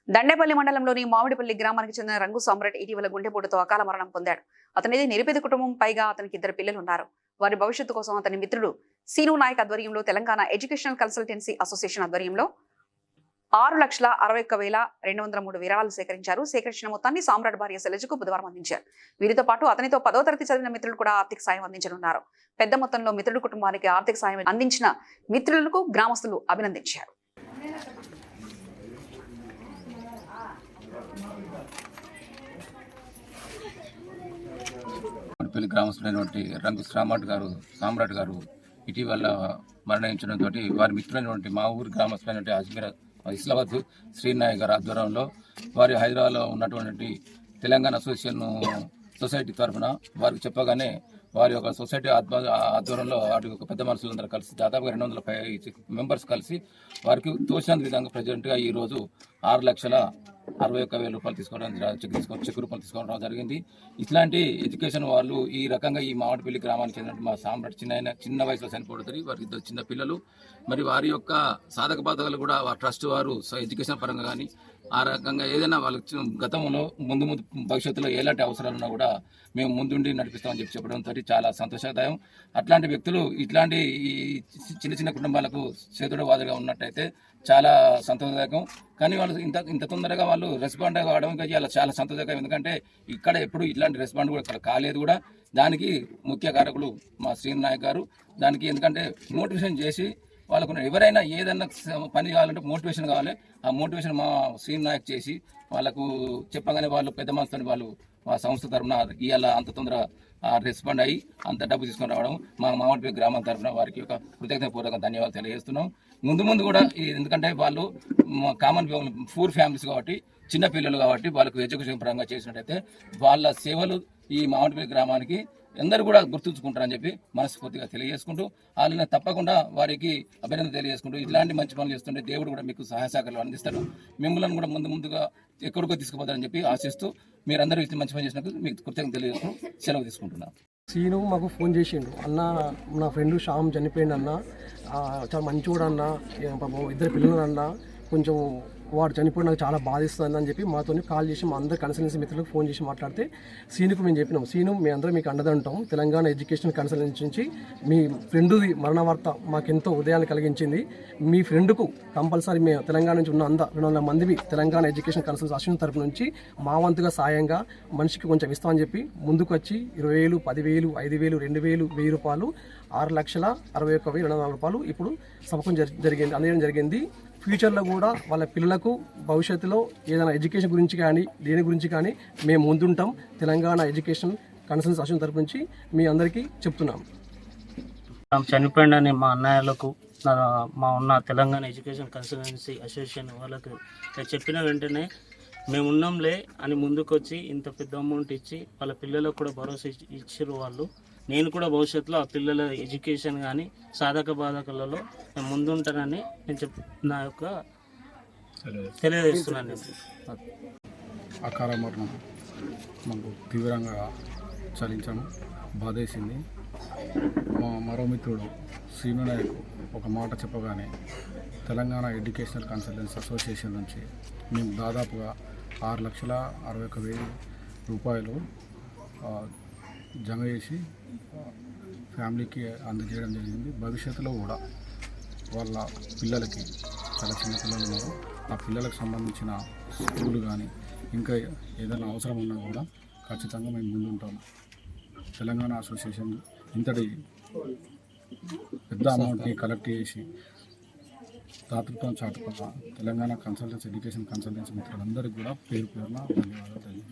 దండేపల్లి మండలంలోని మామిడిపల్లి గ్రామానికి చెందిన రంగు సామ్రాట్ ఇటీవల గుండెపోటుతో అకాల మరణం పొందాడు. అతనిది నిరుపేద కుటుంబం. పైగా అతనికి 2 పిల్లలు ఉన్నారు. వారి భవిష్యత్తు కోసం అతని మిత్రుడు సీను నాయక్ ఆధ్వర్యంలో తెలంగాణ ఎడ్యుకేషనల్ కన్సల్టెన్సీ అసోసియేషన్ ఆధ్వర్యంలో 6,61,203 విరాళాలు సేకరించారు. సేకరించిన మొత్తాన్ని సామ్రాట్ భార్య శైలజకు బుధవారం అందించారు. వీరితో పాటు అతనితో 10వ తరగతి చదివిన మిత్రులు కూడా ఆర్థిక సాయం అందించనున్నారు. పెద్ద మొత్తంలో మిత్రుడి కుటుంబానికి ఆర్థిక సాయం అందించిన మిత్రులకు గ్రామస్తులు అభినందించారు. పెళ్లి గ్రామస్తులైనటువంటి రంగు సామ్రాట్ గారు ఇటీవల మరణించడంతో వారి మిత్రులైనటువంటి మా ఊరి గ్రామస్తులైనటువంటి అజ్మీర్ ఇస్లాబాద్ శ్రీనాయక్ గారి ఆధ్వర్యంలో వారి హైదరాబాద్లో ఉన్నటువంటి తెలంగాణ సొసైటీ తరఫున వారికి చెప్పగానే వారి యొక్క సొసైటీ ఆధ్వర్యంలో వాటి యొక్క పెద్ద మనుషులందరూ కలిసి దాదాపుగా 200 మెంబర్స్ కలిసి వారికి తోచిన విధంగా ప్రజెంట్గా ఈరోజు 6,61,000 రూపాయలు చెక్ రూపాయలు తీసుకోవడం జరిగింది. ఇట్లాంటి ఎడ్యుకేషన్ వాళ్ళు ఈ రకంగా ఈ మామిడిపల్లి గ్రామానికి చెందిన మా సామ్రాట్ చిన్న వయసులో చనిపోతుంది. వారికి 2 చిన్న పిల్లలు. మరి వారి యొక్క సాధక బాధకాలు కూడా వారి ట్రస్ట్ వారు ఎడ్యుకేషన్ పరంగా కానీ ఆ రకంగా ఏదైనా వాళ్ళకి గతంలో ముందు భవిష్యత్తులో ఎలాంటి అవసరాలు ఉన్నా కూడా మేము ముందుండి నడిపిస్తామని చెప్పడంతో చాలా సంతోషదాయం. అట్లాంటి వ్యక్తులు ఇట్లాంటి చిన్న కుటుంబాలకు చేతుడు వాదుగా ఉన్నట్టయితే చాలా సంతోషదాయకం. కానీ వాళ్ళు ఇంత తొందరగా వాళ్ళు రెస్పాండ్ కావడం చాలా సంతోషదాయకం. ఎందుకంటే ఇక్కడ ఎప్పుడు ఇట్లాంటి రెస్పాండ్ కూడా ఇక్కడ కాలేదు కూడా. దానికి ముఖ్య కారకులు మా శ్రీనాయక్ గారు. దానికి ఎందుకంటే మోటివేషన్ చేసి వాళ్ళకు ఎవరైనా ఏదైనా పని కావాలంటే మోటివేషన్ కావాలి. ఆ మోటివేషన్ మా శ్రీనాయక్ చేసి వాళ్ళకు చెప్పగానే వాళ్ళు పెద్ద మనసుతో వాళ్ళు మా సంస్థ తరఫున ఇవాళ అంత తొందర రెస్పాండ్ అయ్యి అంత డబ్బు తీసుకొని రావడం మా మామిడిపల్లి గ్రామం తరఫున వారికి ఒక కృతజ్ఞతాపూర్వక ధన్యవాదాలు తెలియజేస్తున్నాం. ముందు కూడా ఎందుకంటే వాళ్ళు కామన్ పూర్ ఫ్యామిలీస్ కాబట్టి చిన్న పిల్లలు కాబట్టి వాళ్ళకు ఎడ్యుకేషన్ పరంగా చేసినట్టయితే వాళ్ళ సేవలు ఈ మామిడిపల్లి గ్రామానికి అందరూ కూడా గుర్తుంచుకుంటారని చెప్పి మనస్ఫూర్తిగా తెలియజేసుకుంటూ వాళ్ళని తప్పకుండా వారికి అభినందన తెలియజేసుకుంటూ ఇట్లాంటి మంచి పనులు చేస్తుంటే దేవుడు కూడా మీకు సహాయ సహకారాలు అందిస్తాడు. మిమ్మల్ని కూడా ముందుగా ఎక్కడికో తీసుకుపోతారని చెప్పి ఆశిస్తూ మీరందరూ ఇట్లా మంచి పని చేసినందుకు మీకు కృతజ్ఞతలు తెలియజేసుకుంటూ సెలవు తీసుకుంటున్నాను. సీను మాకు ఫోన్ చేసిండు, అన్న నా ఫ్రెండ్ శ్యామ్ చనిపోయిండు అన్న, చాలా మంచివాడు అన్న, 2 పిల్లలు అన్న, కొంచెం వాడు చనిపోయి నాకు చాలా బాధిస్తుంది అని చెప్పి మాతో కాల్ చేసి మా అందరు కన్సల్టెన్సీ మిత్రులకు ఫోన్ చేసి మాట్లాడితే సీనుకు మేము చెప్పినాం, సీను మీ అందరూ మీకు అండదంటాం. తెలంగాణ ఎడ్యుకేషనల్ కన్సల్టెన్సీ నుంచి మీ ఫ్రెండ్ది మరణ వార్త మాకెంతో ఉదయాన్ని కలిగించింది. మీ ఫ్రెండ్కు కంపల్సరీ మేము తెలంగాణ నుంచి ఉన్న 200 మంది తెలంగాణ ఎడ్యుకేషన్ కన్సల్టెన్సీ అసోసియేషన్ తరపు నుంచి మా వంతుగా సాయంగా మనిషికి కొంచెం ఇస్తామని చెప్పి ముందుకు వచ్చి 20,000, 10,000, 5,000, 2,000, 1,000 రూపాయలు 6,61,204 రూపాయలు ఇప్పుడు సమకూరం అందజేయడం జరిగింది. ఫ్యూచర్లో కూడా వాళ్ళ పిల్లలకు భవిష్యత్తులో ఏదైనా ఎడ్యుకేషన్ గురించి కానీ దేని గురించి కానీ మేము ముందుంటాం. తెలంగాణ ఎడ్యుకేషన్ కన్సల్టెన్సీ అసోసియేషన్ తరపు నుంచి మీ అందరికీ చెప్తున్నాం. చనిపోయిందని మా అన్నయ్యలకు మా ఉన్న తెలంగాణ ఎడ్యుకేషన్ కన్సల్టెన్సీ అసోసియేషన్ వాళ్ళకు చెప్పిన వెంటనే మేము ఉన్నాంలే అని ముందుకొచ్చి ఇంత పెద్ద అమౌంట్ ఇచ్చి వాళ్ళ పిల్లలకు కూడా భరోసా ఇచ్చారు వాళ్ళు. నేను కూడా భవిష్యత్తులో ఆ పిల్లల ఎడ్యుకేషన్ కానీ సాధక బాధకాలలో నేను ముందుంటానని నేను నా యొక్క తెలియజేస్తున్నాను. అకాల మరణం మాకు తీవ్రంగా చలించాము, బాధేసింది. మా మరో మిత్రుడు శ్రీను నాయక్ ఒక మాట చెప్పగానే తెలంగాణ ఎడ్యుకేషనల్ కన్సల్టెన్సీ అసోసియేషన్ నుంచి మేము దాదాపుగా 6,61,000 రూపాయలు జమ చేసి ఫ్యామిలీకి అందజేయడం జరిగింది. భవిష్యత్తులో కూడా వాళ్ళ పిల్లలకి చాలా చిన్న పిల్లలు ఉన్నారు, ఆ పిల్లలకు సంబంధించిన స్కూల్ కానీ ఇంకా ఏదైనా అవసరం ఉన్నా కూడా ఖచ్చితంగా మేము ముందుంటాం. తెలంగాణ అసోసియేషన్ ఇంతటి పెద్ద అమౌంట్ని కలెక్ట్ చేసి దాతృత్వం చాటుకున్న తెలంగాణ ఎడ్యుకేషన్ కన్సల్టెన్సీ మిత్రులందరికీ కూడా పేరున ధన్యవాదాలు తెలియజేస్తాను.